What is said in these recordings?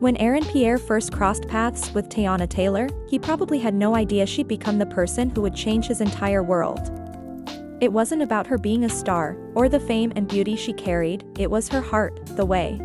When Pierre first crossed paths with Teyana Taylor, he probably had no idea she'd become the person who would change his entire world. It wasn't about her being a star, or the fame and beauty she carried, it was her heart, the way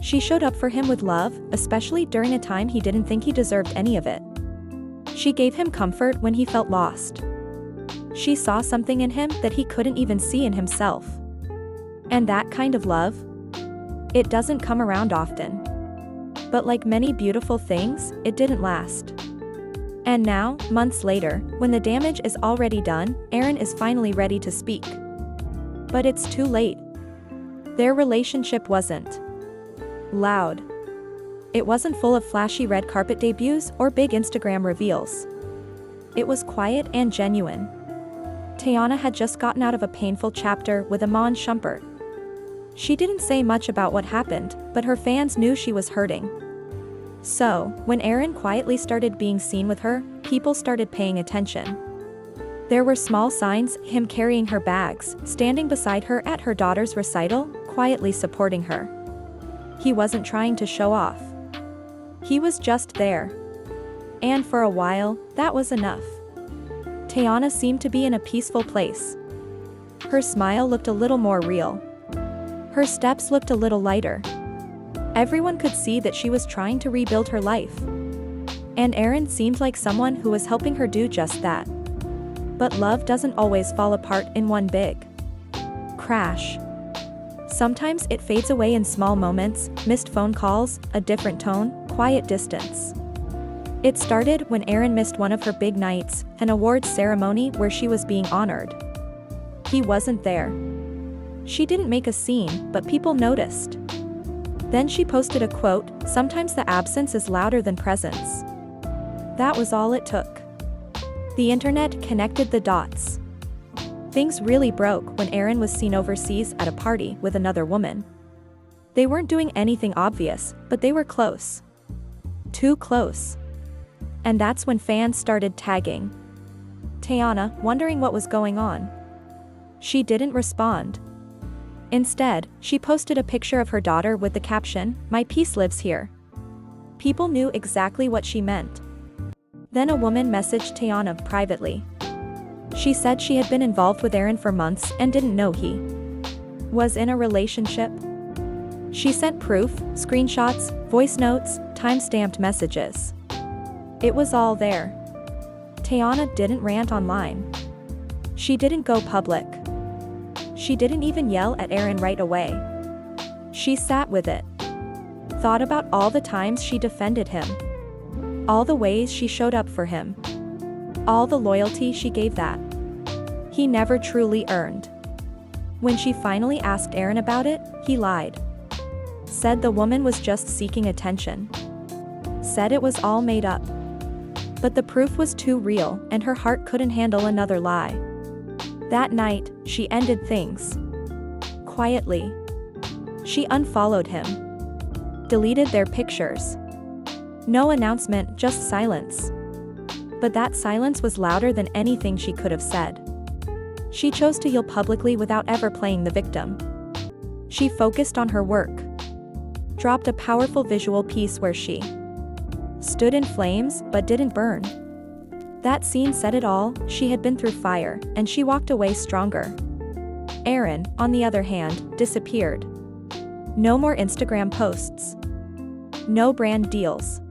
she showed up for him with love, especially during a time he didn't think he deserved any of it. She gave him comfort when he felt lost. She saw something in him that he couldn't even see in himself. And that kind of love? It doesn't come around often. But like many beautiful things, it didn't last. And now, months later, when the damage is already done, Aaron is finally ready to speak. But it's too late. Their relationship wasn't loud. It wasn't full of flashy red carpet debuts or big Instagram reveals. It was quiet and genuine. Tayiana had just gotten out of a painful chapter with Iman Shumpert. She didn't say much about what happened, but her fans knew she was hurting. So, when Aaron quietly started being seen with her, people started paying attention. There were small signs, him carrying her bags, standing beside her at her daughter's recital, quietly supporting her. He wasn't trying to show off. He was just there. And for a while, that was enough. Tayiana seemed to be in a peaceful place. Her smile looked a little more real. Her steps looked a little lighter. Everyone could see that she was trying to rebuild her life. And Aaron seemed like someone who was helping her do just that. But love doesn't always fall apart in one big crash. Sometimes it fades away in small moments, missed phone calls, a different tone, quiet distance. It started when Aaron missed one of her big nights, an awards ceremony where she was being honored. He wasn't there. She didn't make a scene, but people noticed. Then she posted a quote, "Sometimes the absence is louder than presence." That was all it took. The internet connected the dots. Things really broke when Aaron was seen overseas at a party with another woman. They weren't doing anything obvious, but they were close. Too close. And that's when fans started tagging Tayiana, wondering what was going on. She didn't respond. Instead, she posted a picture of her daughter with the caption, "My peace lives here." People knew exactly what she meant. Then a woman messaged Tayiana privately. She said she had been involved with Aaron for months and didn't know he was in a relationship. She sent proof, screenshots, voice notes, time-stamped messages. It was all there. Tayiana didn't rant online. She didn't go public. She didn't even yell at Aaron right away. She sat with it. Thought about all the times she defended him. All the ways she showed up for him. All the loyalty she gave that he never truly earned. When she finally asked Aaron about it, he lied. Said the woman was just seeking attention. Said it was all made up. But the proof was too real, and her heart couldn't handle another lie. That night, she ended things. Quietly. She unfollowed him. Deleted their pictures. No announcement, just silence. But that silence was louder than anything she could have said. She chose to heal publicly without ever playing the victim. She focused on her work. Dropped a powerful visual piece where she stood in flames but didn't burn. That scene said it all. She had been through fire, and she walked away stronger. Aaron, on the other hand, disappeared. No more Instagram posts. No brand deals.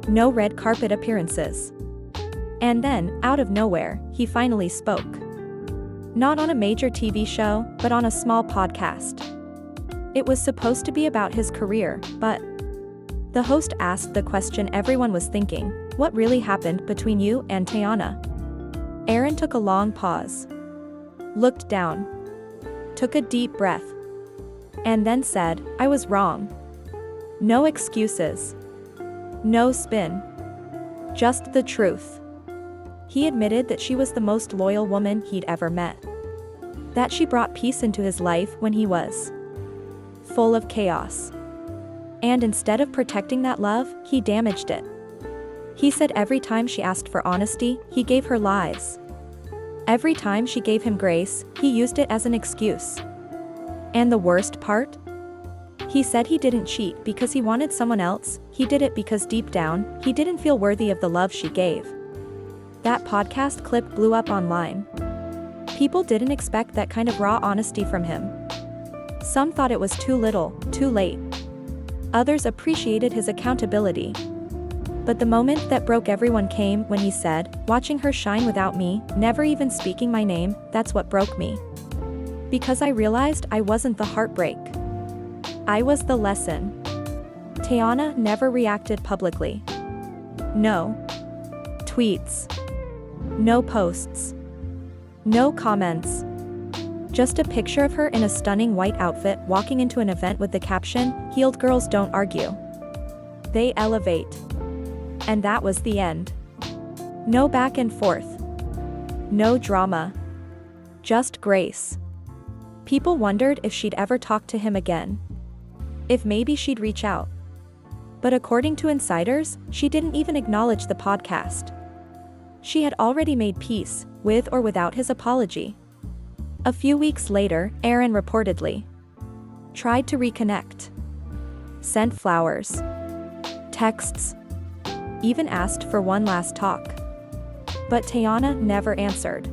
No red carpet appearances. And then, out of nowhere, he finally spoke. Not on a major TV show, but on a small podcast. It was supposed to be about his career, but the host asked the question everyone was thinking: what really happened between you and Tayiana? Aaron took a long pause. Looked down. Took a deep breath. And then said, "I was wrong." No excuses. No spin. Just the truth. He admitted that she was the most loyal woman he'd ever met. That she brought peace into his life when he was full of chaos. And instead of protecting that love, he damaged it. He said every time she asked for honesty, he gave her lies. Every time she gave him grace, he used it as an excuse. And the worst part? He said he didn't cheat because he wanted someone else, he did it because deep down, he didn't feel worthy of the love she gave. That podcast clip blew up online. People didn't expect that kind of raw honesty from him. Some thought it was too little, too late. Others appreciated his accountability. But the moment that broke everyone came when he said, "Watching her shine without me, never even speaking my name, that's what broke me. Because I realized I wasn't the heartbreak. I was the lesson." Teyana never reacted publicly. No tweets. No posts. No comments. Just a picture of her in a stunning white outfit walking into an event with the caption, "Healed girls don't argue. They elevate." And that was the end. No back and forth. No drama. Just grace. People wondered if she'd ever talk to him again. If maybe she'd reach out. But according to insiders, she didn't even acknowledge the podcast. She had already made peace, with or without his apology. A few weeks later, Aaron reportedly tried to reconnect. Sent flowers. Texts. Even asked for one last talk. But Teyana never answered.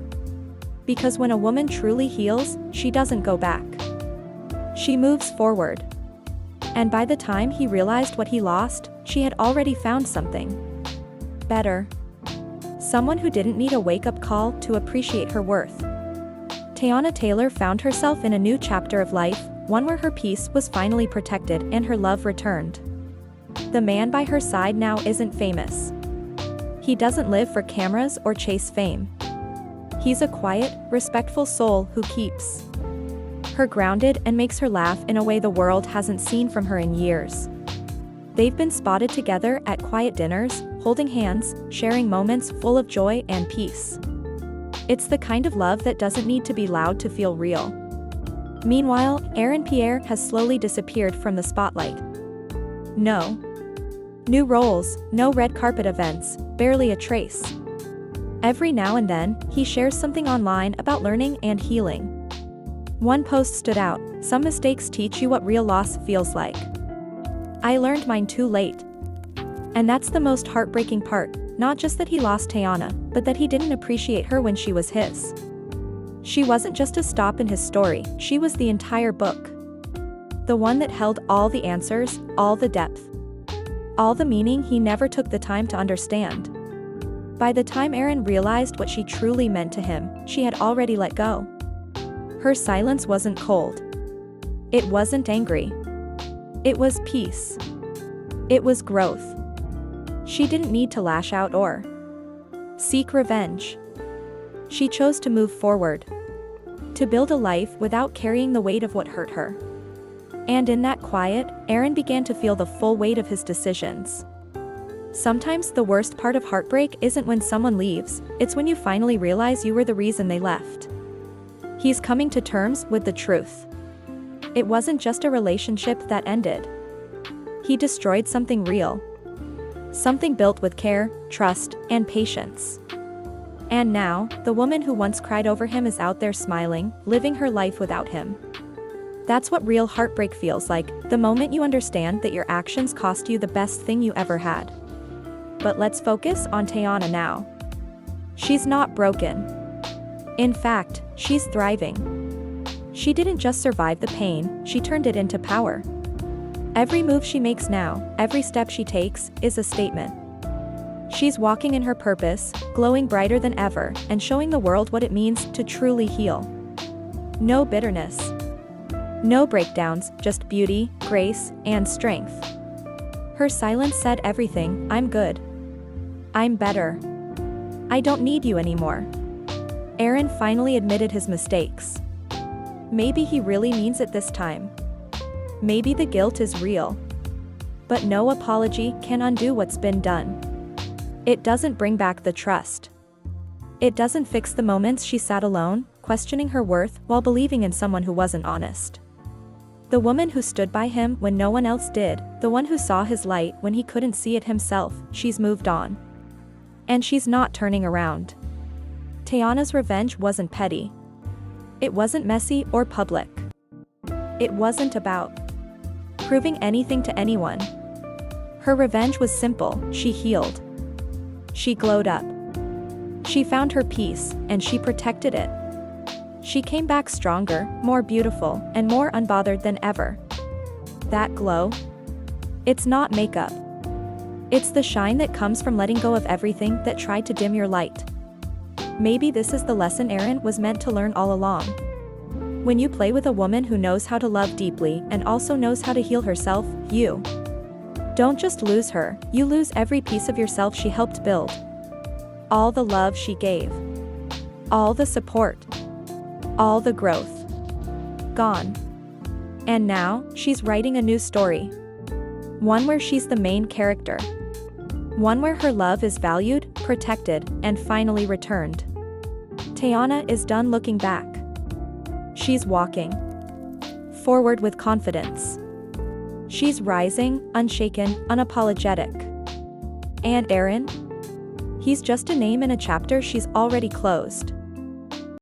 Because when a woman truly heals, she doesn't go back. She moves forward. And by the time he realized what he lost, she had already found something better. Someone who didn't need a wake-up call to appreciate her worth. Teyana Taylor found herself in a new chapter of life, one where her peace was finally protected and her love returned. The man by her side now isn't famous. He doesn't live for cameras or chase fame. He's a quiet, respectful soul who keeps her grounded and makes her laugh in a way the world hasn't seen from her in years. They've been spotted together at quiet dinners, holding hands, sharing moments full of joy and peace. It's the kind of love that doesn't need to be loud to feel real. Meanwhile, Pierre has slowly disappeared from the spotlight. No new roles, no red carpet events, barely a trace. Every now and then, he shares something online about learning and healing. One post stood out, "Some mistakes teach you what real loss feels like. I learned mine too late." And that's the most heartbreaking part, not just that he lost Teyana, but that he didn't appreciate her when she was his. She wasn't just a stop in his story, she was the entire book. The one that held all the answers, all the depth. All the meaning he never took the time to understand. By the time Aaron realized what she truly meant to him, she had already let go. Her silence wasn't cold. It wasn't angry. It was peace. It was growth. She didn't need to lash out or seek revenge. She chose to move forward. To build a life without carrying the weight of what hurt her. And in that quiet, Aaron began to feel the full weight of his decisions. Sometimes the worst part of heartbreak isn't when someone leaves, it's when you finally realize you were the reason they left. He's coming to terms with the truth. It wasn't just a relationship that ended. He destroyed something real. Something built with care, trust, and patience. And now, the woman who once cried over him is out there smiling, living her life without him. That's what real heartbreak feels like, the moment you understand that your actions cost you the best thing you ever had. But let's focus on Teyana now. She's not broken. In fact, she's thriving. She didn't just survive the pain, she turned it into power. Every move she makes now, every step she takes, is a statement. She's walking in her purpose, glowing brighter than ever, and showing the world what it means to truly heal. No bitterness. No breakdowns, just beauty, grace, and strength. Her silence said everything, "I'm good. I'm better. I don't need you anymore." Aaron finally admitted his mistakes. Maybe he really means it this time. Maybe the guilt is real. But no apology can undo what's been done. It doesn't bring back the trust. It doesn't fix the moments she sat alone, questioning her worth while believing in someone who wasn't honest. The woman who stood by him when no one else did, the one who saw his light when he couldn't see it himself, she's moved on. And she's not turning around. Teyana's revenge wasn't petty. It wasn't messy or public. It wasn't about proving anything to anyone. Her revenge was simple, she healed. She glowed up. She found her peace, and she protected it. She came back stronger, more beautiful, and more unbothered than ever. That glow? It's not makeup. It's the shine that comes from letting go of everything that tried to dim your light. Maybe this is the lesson Erin was meant to learn all along. When you play with a woman who knows how to love deeply and also knows how to heal herself, you don't just lose her, you lose every piece of yourself she helped build. All the love she gave. All the support. All the growth. Gone. And now, she's writing a new story. One where she's the main character. One where her love is valued, protected, and finally returned. Teyana is done looking back. She's walking forward with confidence. She's rising, unshaken, unapologetic. And Erin? He's just a name in a chapter she's already closed.